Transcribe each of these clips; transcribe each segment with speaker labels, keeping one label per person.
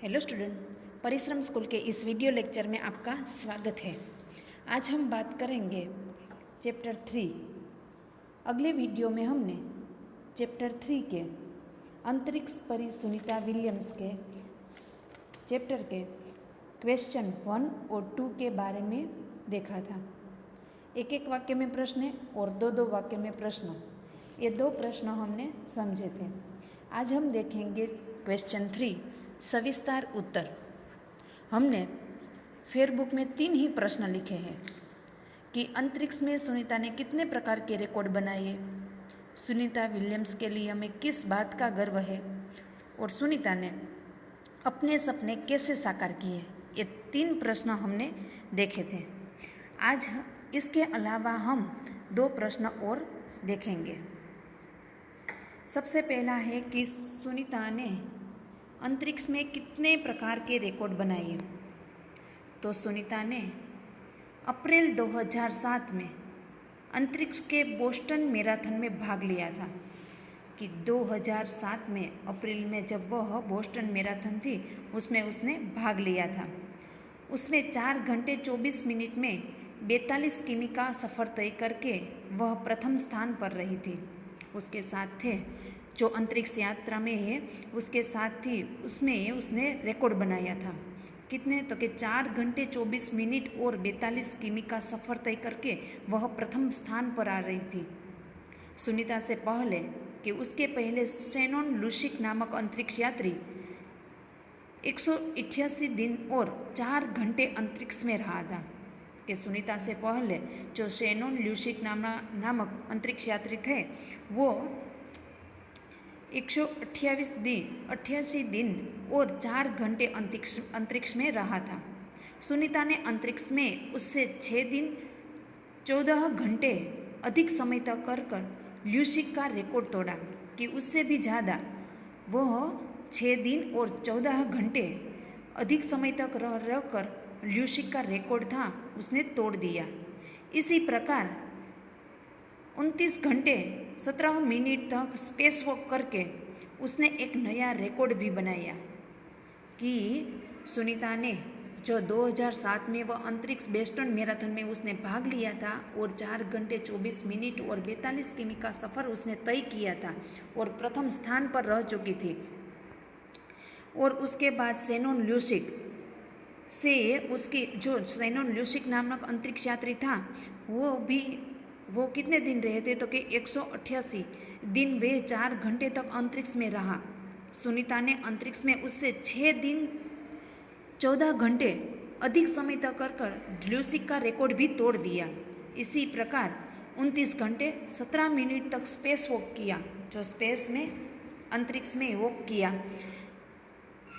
Speaker 1: Hello student, परिश्रम school के इस वीडियो लेक्चर में आपका स्वागत है। आज हम बात करेंगे चैप्टर 3। अगले वीडियो में हमने चैप्टर 3 के अंतरिक्ष परी सुनीता विलियम्स के चैप्टर के क्वेश्चन 1 और 2 के बारे में देखा था। एक एक वाक्य में प्रश्न है और दो दो वाक्य में प्रश्न। ये दो प्रश्न हमने समझे थे। आज हम देखेंगे क्वेश्चन 3 सविस्तार उत्तर। हमने फेयरबुक में 3 ही प्रश्न लिखे हैं कि अंतरिक्ष में सुनीता ने कितने प्रकार के रिकॉर्ड बनाए, सुनीता विलियम्स के लिए हमें किस बात का गर्व है और सुनीता ने अपने सपने कैसे साकार किए। ये 3 प्रश्न हमने देखे थे। आज इसके अलावा हम 2 प्रश्न और देखेंगे। सबसे पहला है कि सुनीता ने अंतरिक्ष में कितने प्रकार के रिकॉर्ड बनाए। तो सुनीता ने अप्रैल 2007 में अंतरिक्ष के बोस्टन मैराथन में भाग लिया था। कि 2007 में अप्रैल में जब वह बोस्टन मैराथन थी उसमें उसने भाग लिया था। उसमें 4 घंटे 24 मिनट में 42 किमी का सफ़र तय करके वह प्रथम स्थान पर रही थी। उसके साथ थे जो अंतरिक्ष यात्रा में है, उसके साथ थी उसमें उसने रिकॉर्ड बनाया था। कितने? तो कि 4 घंटे 24 मिनट और 42 किमी का सफ़र तय करके वह प्रथम स्थान पर आ रही थी। सुनीता से पहले कि उसके पहले शेनॉन लुसिक नामक अंतरिक्ष यात्री 188 दिन और 4 घंटे अंतरिक्ष में रहा था। कि सुनीता से पहले जो शेनॉन लुसिक नामक अंतरिक्ष यात्री थे वो 188 दिन और 4 घंटे अंतरिक्ष में रहा था। सुनीता ने अंतरिक्ष में उससे 6 दिन 14 घंटे अधिक समय तक कर ल्यूसिक का रिकॉर्ड तोड़ा। कि उससे भी ज़्यादा वह 6 दिन और 14 घंटे अधिक समय तक रहकर ल्यूसिक का रिकॉर्ड था उसने तोड़ दिया। इसी प्रकार 29 घंटे 17 मिनट तक स्पेस वॉक करके उसने एक नया रिकॉर्ड भी बनाया। कि सुनीता ने जो 2007 में वह अंतरिक्ष बोस्टन मैराथन में उसने भाग लिया था और 4 घंटे 24 मिनट और 42 किमी का सफ़र उसने तय किया था और प्रथम स्थान पर रह चुकी थी। और उसके बाद शेनॉन लुसिक से उसके जो शेनॉन लुसिक नामक अंतरिक्ष यात्री था वो कितने दिन रहे थे? तो कि 188 दिन वे 4 घंटे तक अंतरिक्ष में रहा। सुनीता ने अंतरिक्ष में उससे 6 दिन 14 घंटे अधिक समय तक कर ल्यूसिक का रिकॉर्ड भी तोड़ दिया। इसी प्रकार 29 घंटे 17 मिनट तक स्पेस वॉक किया, जो स्पेस में अंतरिक्ष में वॉक किया,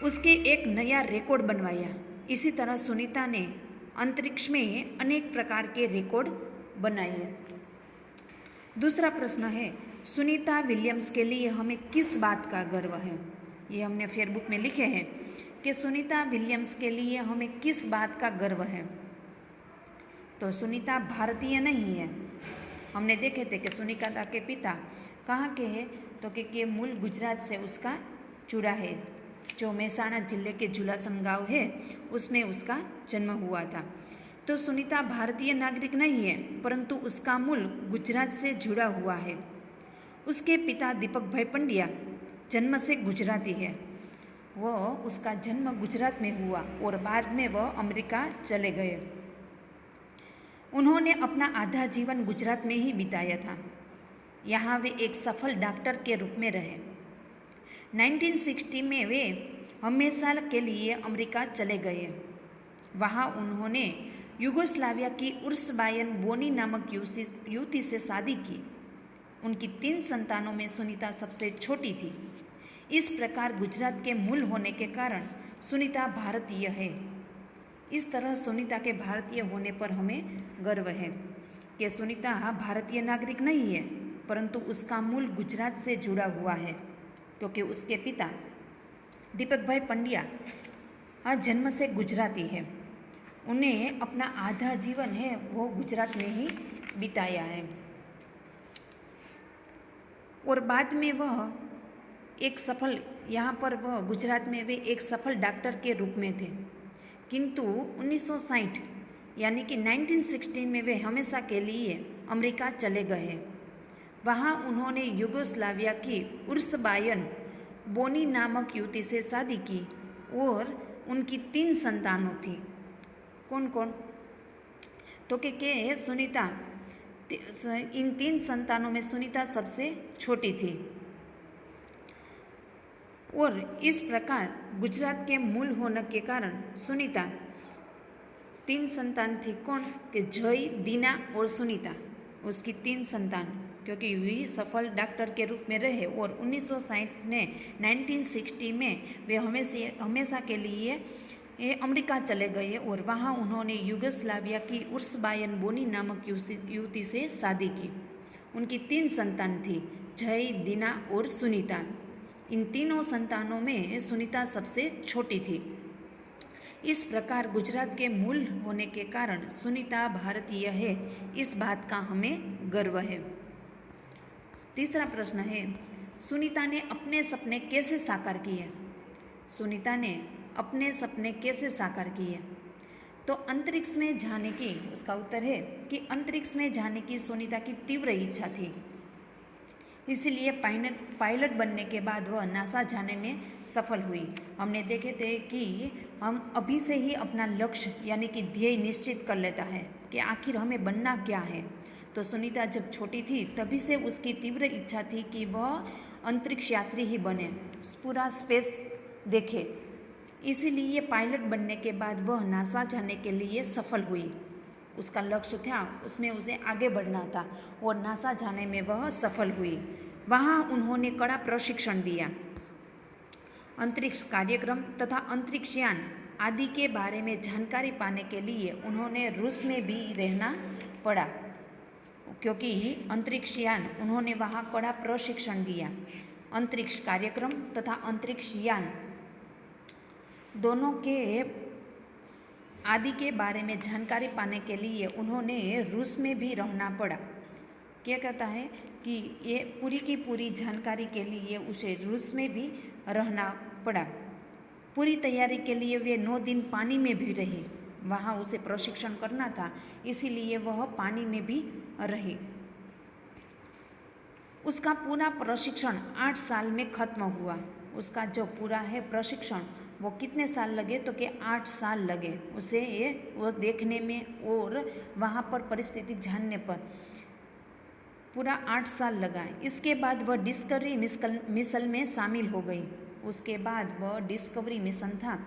Speaker 1: उसके एक नया रिकॉर्ड बनवाया। इसी तरह सुनीता ने अंतरिक्ष में अनेक प्रकार के रिकॉर्ड बनाए। दूसरा प्रश्न है सुनीता विलियम्स के लिए हमें किस बात का गर्व है। ये हमने फेयरबुक में लिखे हैं कि सुनीता विलियम्स के लिए हमें किस बात का गर्व है। तो सुनीता भारतीय नहीं है। हमने देखे थे कि सुनीता के पिता कहाँ के हैं, तो कि मूल गुजरात से उसका जुड़ा है। जो मेहसाणा जिले के झुलासन गांव है उसमें उसका जन्म हुआ था। तो सुनीता भारतीय नागरिक नहीं है, परंतु उसका मूल गुजरात से जुड़ा हुआ है। उसके पिता दीपक भाई पंड्या जन्म से गुजराती है। उसका जन्म गुजरात में हुआ और बाद में वह अमेरिका चले गए। उन्होंने अपना आधा जीवन गुजरात में ही बिताया था। यहाँ वे एक सफल डॉक्टर के रूप में रहे। 1960 में वे हमेशा के लिए अमेरिका चले गए। वहाँ उन्होंने युगोस्लाविया की उर्सबायन बोनी नामक युवती से शादी की। उनकी 3 संतानों में सुनीता सबसे छोटी थी। इस प्रकार गुजरात के मूल होने के कारण सुनीता भारतीय है। इस तरह सुनीता के भारतीय होने पर हमें गर्व है कि सुनीता भारतीय नागरिक नहीं है, परंतु उसका मूल गुजरात से जुड़ा हुआ है, क्योंकि उसके पिता दीपक भाई पंड्या जन्म से गुजराती है। उन्हें अपना आधा जीवन है वो गुजरात में ही बिताया है और बाद में वह एक सफल यहाँ पर वह गुजरात में वे एक सफल डॉक्टर के रूप में थे, किंतु 1960 यानी कि 1916 में वे हमेशा के लिए अमेरिका चले गए। वहाँ उन्होंने युगोस्लाविया की उर्सबायन बोनी नामक युवती से शादी की और उनकी 3 संतानों थी। कौन कौन? तो के सुनीता, इन 3 संतानों में सुनीता सबसे छोटी थी। और इस प्रकार गुजरात के मूल होने के कारण सुनीता 3 संतान थी। कौन? कि जय, दीना और सुनीता, उसकी 3 संतान, क्योंकि वे सफल डॉक्टर के रूप में रहे और 1960 ने 1960 में वे हमेशा के लिए अमेरिका चले गए और वहाँ उन्होंने युगोस्लाविया की उर्सबायन बोनी नामक युवती से शादी की। उनकी 3 संतान थी, जय, दीना और सुनीता। इन तीनों संतानों में सुनीता सबसे छोटी थी। इस प्रकार गुजरात के मूल होने के कारण सुनीता भारतीय है, इस बात का हमें गर्व है। तीसरा प्रश्न है, सुनीता ने अपने सपने कैसे साकार किए? सुनीता ने अपने सपने कैसे साकार किए? तो अंतरिक्ष में जाने की, उसका उत्तर है कि अंतरिक्ष में जाने की सुनीता की तीव्र इच्छा थी। इसीलिए पायलट बनने के बाद वह नासा जाने में सफल हुई। हमने देखे थे कि हम अभी से ही अपना लक्ष्य यानी कि ध्येय निश्चित कर लेता है कि आखिर हमें बनना क्या है। तो सुनीता जब छोटी थी तभी से उसकी तीव्र इच्छा थी कि वह अंतरिक्ष यात्री ही बने, पूरा स्पेस देखे। इसीलिए पायलट बनने के बाद वह नासा जाने के लिए सफल हुई। उसका लक्ष्य था, उसमें उसे आगे बढ़ना था और नासा जाने में वह सफल हुई। वहाँ उन्होंने कड़ा प्रशिक्षण दिया। अंतरिक्ष कार्यक्रम तथा अंतरिक्ष यान आदि के बारे में जानकारी पाने के लिए उन्होंने रूस में भी रहना पड़ा, क्योंकि अंतरिक्ष यान उन्होंने वहाँ कड़ा प्रशिक्षण दिया। अंतरिक्ष कार्यक्रम तथा अंतरिक्ष यान दोनों के आदि के बारे में जानकारी पाने के लिए उन्होंने रूस में भी रहना पड़ा। क्या कहता है कि ये पूरी की पूरी जानकारी के लिए उसे रूस में भी रहना पड़ा। पूरी तैयारी के लिए वे 9 दिन पानी में भी रहे। वहाँ उसे प्रशिक्षण करना था, इसीलिए वह पानी में भी रही। उसका पूरा प्रशिक्षण 8 साल में खत्म हुआ। उसका जो पूरा है प्रशिक्षण, वो कितने साल लगे? तो कि 8 साल लगे उसे वो देखने में और वहाँ पर परिस्थिति जानने पर पूरा 8 साल लगा। इसके बाद वह डिस्कवरी मिशन में शामिल हो गई। उसके बाद वह डिस्कवरी मिशन था,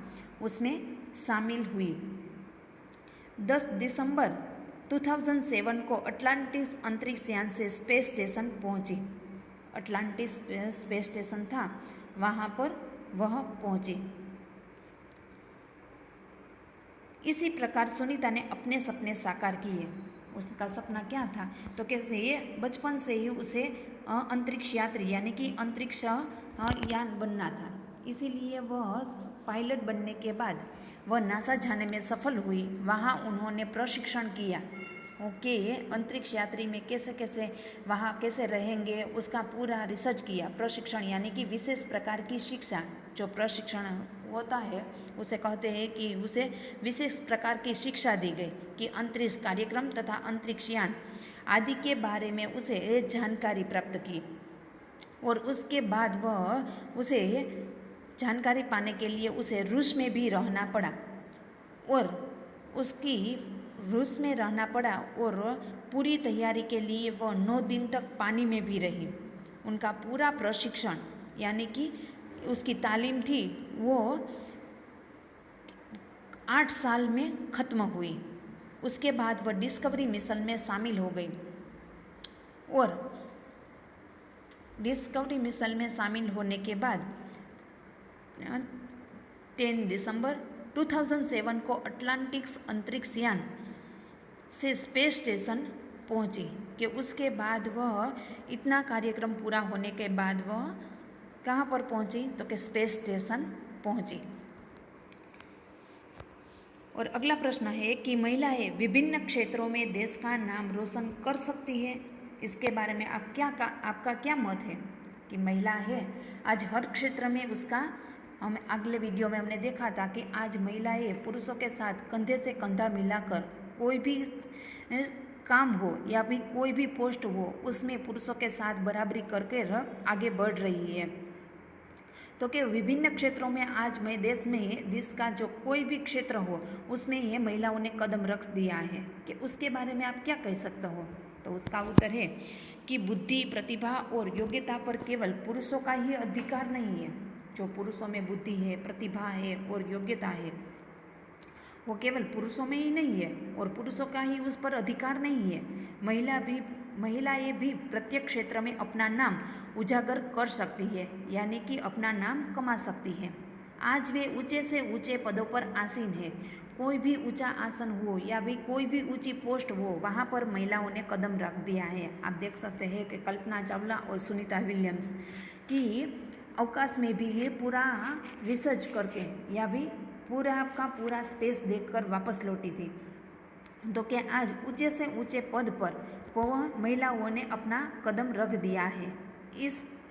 Speaker 1: उसमें शामिल हुई। 10 दिसंबर 2007 को अटलांटिस अंतरिक्ष यान से स्पेस स्टेशन पहुंची। अटलांटिस स्पेस स्टेशन था, वहाँ पर वह पहुंची। इसी प्रकार सुनीता ने अपने सपने साकार किए। उसका सपना क्या था? तो कैसे ये बचपन से ही उसे अंतरिक्ष यात्री यानी कि अंतरिक्ष यान बनना था। इसीलिए वह पायलट बनने के बाद वह नासा जाने में सफल हुई। वहाँ उन्होंने प्रशिक्षण किया कि अंतरिक्ष यात्री में कैसे कैसे वहाँ कैसे रहेंगे, उसका पूरा रिसर्च किया। प्रशिक्षण यानी कि विशेष प्रकार की शिक्षा, जो प्रशिक्षण होता है उसे कहते हैं कि उसे विशेष प्रकार की शिक्षा दी गई कि अंतरिक्ष कार्यक्रम तथा अंतरिक्ष यान आदि के बारे में उसे जानकारी प्राप्त की। और उसके बाद वह उसे जानकारी पाने के लिए उसे रूस में भी रहना पड़ा और उसकी रूस में रहना पड़ा और पूरी तैयारी के लिए वह 9 दिन तक पानी में भी रही। उनका पूरा प्रशिक्षण यानी कि उसकी तालीम थी वो 8 साल में ख़त्म हुई। उसके बाद वह डिस्कवरी मिशन में शामिल हो गई और डिस्कवरी मिशन में शामिल होने के बाद 10 दिसंबर 2007 को अटलांटिक्स अंतरिक्ष यान से स्पेस स्टेशन पहुंची। कि उसके बाद वह इतना कार्यक्रम पूरा होने के बाद वह कहाँ पर पहुंची? तो कि स्पेस स्टेशन पहुंची। और अगला प्रश्न है कि महिलाएं विभिन्न क्षेत्रों में देश का नाम रोशन कर सकती है, इसके बारे में आपका क्या मत है? कि महिला है, आज हर क्षेत्र में उसका, हम अगले वीडियो में हमने देखा था कि आज महिलाएं पुरुषों के साथ कंधे से कंधा मिलाकर कोई भी काम हो या भी कोई भी पोस्ट हो उसमें पुरुषों के साथ बराबरी करके आगे बढ़ रही है। तो कि विभिन्न क्षेत्रों में आज मैं देश का जो कोई भी क्षेत्र हो उसमें ये महिलाओं ने कदम रख दिया है कि उसके बारे में आप क्या कह सकते हो। तो उसका उत्तर है कि बुद्धि, प्रतिभा और योग्यता पर केवल पुरुषों का ही अधिकार नहीं है। जो पुरुषों में बुद्धि है, प्रतिभा है और योग्यता है वो केवल पुरुषों में ही नहीं है और पुरुषों का ही उस पर अधिकार नहीं है। महिलाएं भी प्रत्येक क्षेत्र में अपना नाम उजागर कर सकती है, यानी कि अपना नाम कमा सकती है। आज वे ऊंचे से ऊंचे पदों पर आसीन है। कोई भी ऊंचा आसन हो या भी कोई भी ऊंची पोस्ट हो वहाँ पर महिलाओं ने कदम रख दिया है। आप देख सकते हैं कि कल्पना चावला और सुनीता विलियम्स की अवकाश में भी ये पूरा रिसर्च करके या भी पूरा का पूरा स्पेस देखकर वापस लौटी थी। तो क्या आज ऊंचे से ऊंचे पद पर महिलाओं ने अपना कदम रख दिया है।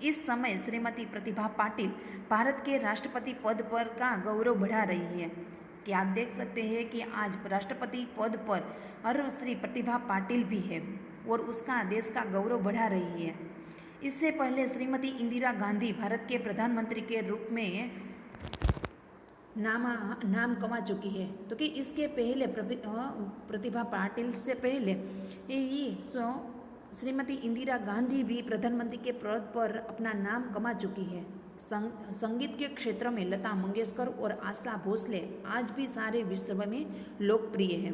Speaker 1: इस समय श्रीमती प्रतिभा पाटिल भारत के राष्ट्रपति पद पर का गौरव बढ़ा रही है। कि आप देख सकते हैं कि आज राष्ट्रपति पद पर श्री प्रतिभा पाटिल भी है और उसका देश का गौरव बढ़ा रही है। इससे पहले श्रीमती इंदिरा गांधी भारत के प्रधानमंत्री के रूप में नाम कमा चुकी है। तो कि इसके पहले प्रतिभा पाटिल से पहले श्रीमती इंदिरा गांधी भी प्रधानमंत्री के पद पर अपना नाम कमा चुकी है। संगीत के क्षेत्र में लता मंगेशकर और आशा भोसले आज भी सारे विश्व में लोकप्रिय हैं।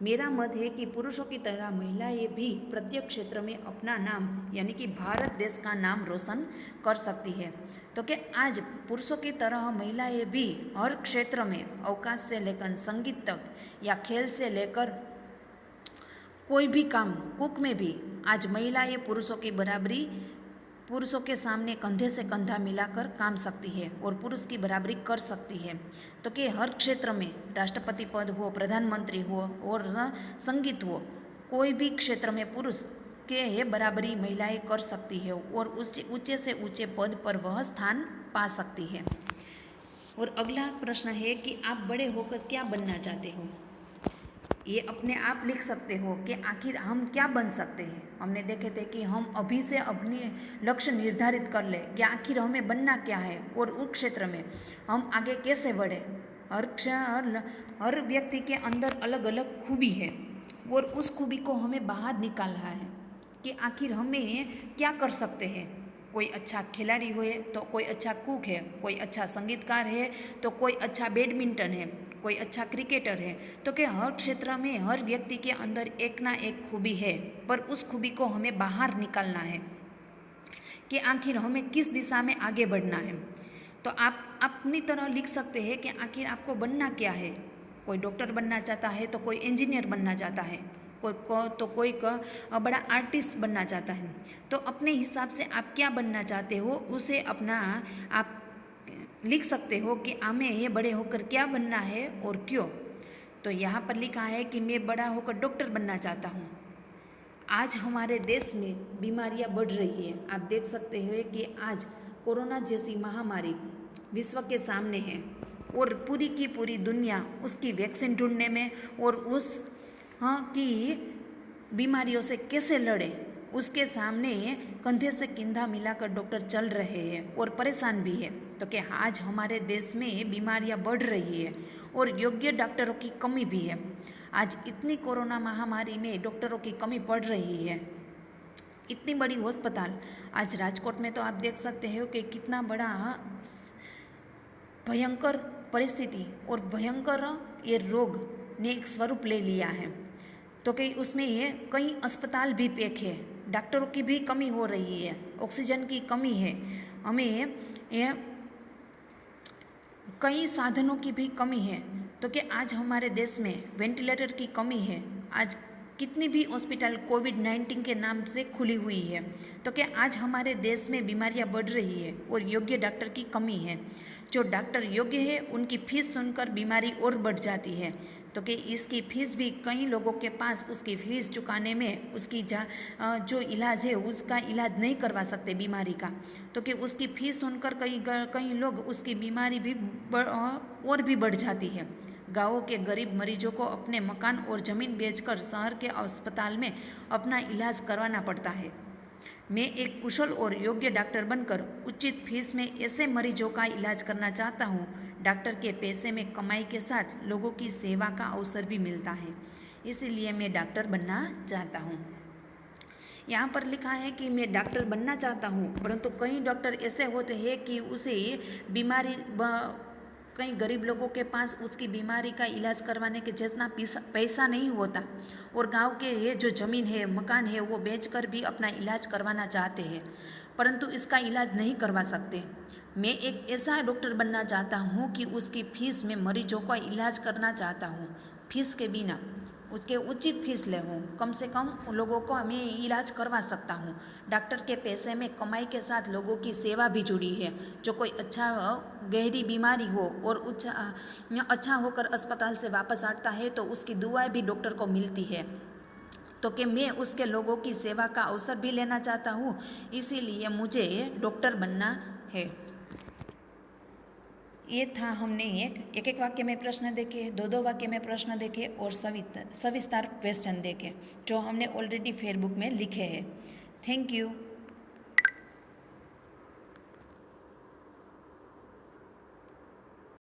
Speaker 1: मेरा मत है कि पुरुषों की तरह महिलाएं भी प्रत्येक क्षेत्र में अपना नाम यानी कि भारत देश का नाम रोशन कर सकती है। तो कि आज पुरुषों की तरह महिलाएं भी हर क्षेत्र में अवकाश से लेकर संगीत तक या खेल से लेकर कोई भी काम, कुक में भी आज महिलाएं पुरुषों की बराबरी, पुरुषों के सामने कंधे से कंधा मिलाकर काम सकती है और पुरुष की बराबरी कर सकती है। तो कि हर क्षेत्र में राष्ट्रपति पद हो, प्रधानमंत्री हो और संगीत हो, कोई भी क्षेत्र में पुरुष के बराबरी महिलाएं कर सकती है और ऊंचे से ऊंचे पद पर वह स्थान पा सकती है। और अगला प्रश्न है कि आप बड़े होकर क्या बनना चाहते हो। ये अपने आप लिख सकते हो कि आखिर हम क्या बन सकते हैं। हमने देखे थे कि हम अभी से अपने लक्ष्य निर्धारित कर ले कि आखिर हमें बनना क्या है और उस क्षेत्र में हम आगे कैसे बढ़े। हर व्यक्ति के अंदर अलग अलग खूबी है और उस खूबी को हमें बाहर निकालना है कि आखिर हमें क्या कर सकते हैं। कोई अच्छा खिलाड़ी हो तो कोई अच्छा कुक है, कोई अच्छा संगीतकार है तो कोई अच्छा बैडमिंटन है, कोई अच्छा क्रिकेटर है। तो कि हर क्षेत्र में हर व्यक्ति के अंदर एक ना एक खूबी है, पर उस खूबी को हमें बाहर निकालना है कि आखिर हमें किस दिशा में आगे बढ़ना है। तो आप अपनी तरह लिख सकते हैं कि आखिर आपको बनना क्या है। कोई डॉक्टर बनना चाहता है तो कोई इंजीनियर बनना चाहता है, कोई बड़ा आर्टिस्ट बनना चाहता है। तो अपने हिसाब से आप क्या बनना चाहते हो उसे अपना आप लिख सकते हो कि हमें ये बड़े होकर क्या बनना है और क्यों। तो यहाँ पर लिखा है कि मैं बड़ा होकर डॉक्टर बनना चाहता हूँ। आज हमारे देश में बीमारियाँ बढ़ रही है। आप देख सकते हो कि आज कोरोना जैसी महामारी विश्व के सामने है और पूरी की पूरी दुनिया उसकी वैक्सीन ढूंढने में और उस की बीमारियों से कैसे लड़े उसके सामने कंधे से कंधा मिलाकर डॉक्टर चल रहे हैं और परेशान भी है। तो कि आज हमारे देश में बीमारियां बढ़ रही है और योग्य डॉक्टरों की कमी भी है। आज इतनी कोरोना महामारी में डॉक्टरों की कमी पड़ रही है। इतनी बड़ी अस्पताल आज राजकोट में तो आप देख सकते हो कि कितना बड़ा भयंकर परिस्थिति और भयंकर ये रोग ने एक स्वरूप ले लिया है। तो कि उसमें ये कई अस्पताल भी पैक है, डॉक्टरों की भी कमी हो रही है, ऑक्सीजन की कमी है, हमें ये कई साधनों की भी कमी है। तो कि आज हमारे देश में वेंटिलेटर की कमी है। आज कितनी भी हॉस्पिटल कोविड-19 के नाम से खुली हुई है, तो क्या आज हमारे देश में बीमारियां बढ़ रही है और योग्य डॉक्टर की कमी है। जो डॉक्टर योग्य है उनकी फीस सुनकर बीमारी और बढ़ जाती है। तो कि इसकी फ़ीस भी कई लोगों के पास उसकी फ़ीस चुकाने में उसकी जो इलाज है उसका इलाज नहीं करवा सकते बीमारी का, तो कि उसकी फ़ीस सुनकर कई लोग उसकी बीमारी भी और भी बढ़ जाती है। गाँवों के गरीब मरीजों को अपने मकान और ज़मीन बेचकर शहर के अस्पताल में अपना इलाज करवाना पड़ता है। मैं एक कुशल और योग्य डॉक्टर बनकर उचित फीस में ऐसे मरीजों का इलाज करना चाहता हूँ। डॉक्टर के पैसे में कमाई के साथ लोगों की सेवा का अवसर भी मिलता है, इसीलिए मैं डॉक्टर बनना चाहता हूँ। यहाँ पर लिखा है कि मैं डॉक्टर बनना चाहता हूँ, परंतु कई डॉक्टर ऐसे होते हैं कि उसे बीमारी कई गरीब लोगों के पास उसकी बीमारी का इलाज करवाने के जितना पैसा नहीं होता और गांव के ये जो ज़मीन है मकान है वो बेचकर भी अपना इलाज करवाना चाहते हैं, परंतु इसका इलाज नहीं करवा सकते। मैं एक ऐसा डॉक्टर बनना चाहता हूँ कि उसकी फ़ीस में मरीजों का इलाज करना चाहता हूँ, फीस के बिना उसके उचित फीस ले हूँ, कम से कम लोगों को मैं इलाज करवा सकता हूँ। डॉक्टर के पैसे में कमाई के साथ लोगों की सेवा भी जुड़ी है। जो कोई अच्छा गहरी बीमारी हो और अच्छा होकर अस्पताल से वापस आता है तो उसकी दुआएं भी डॉक्टर को मिलती है, तो कि मैं उसके लोगों की सेवा का अवसर भी लेना चाहता हूँ, इसीलिए मुझे डॉक्टर बनना है। ये था हमने एक वाक्य में प्रश्न देखे, दो वाक्य में प्रश्न देखे और सविस्तार क्वेश्चन देखे जो हमने ऑलरेडी फेसबुक में लिखे हैं। Thank you.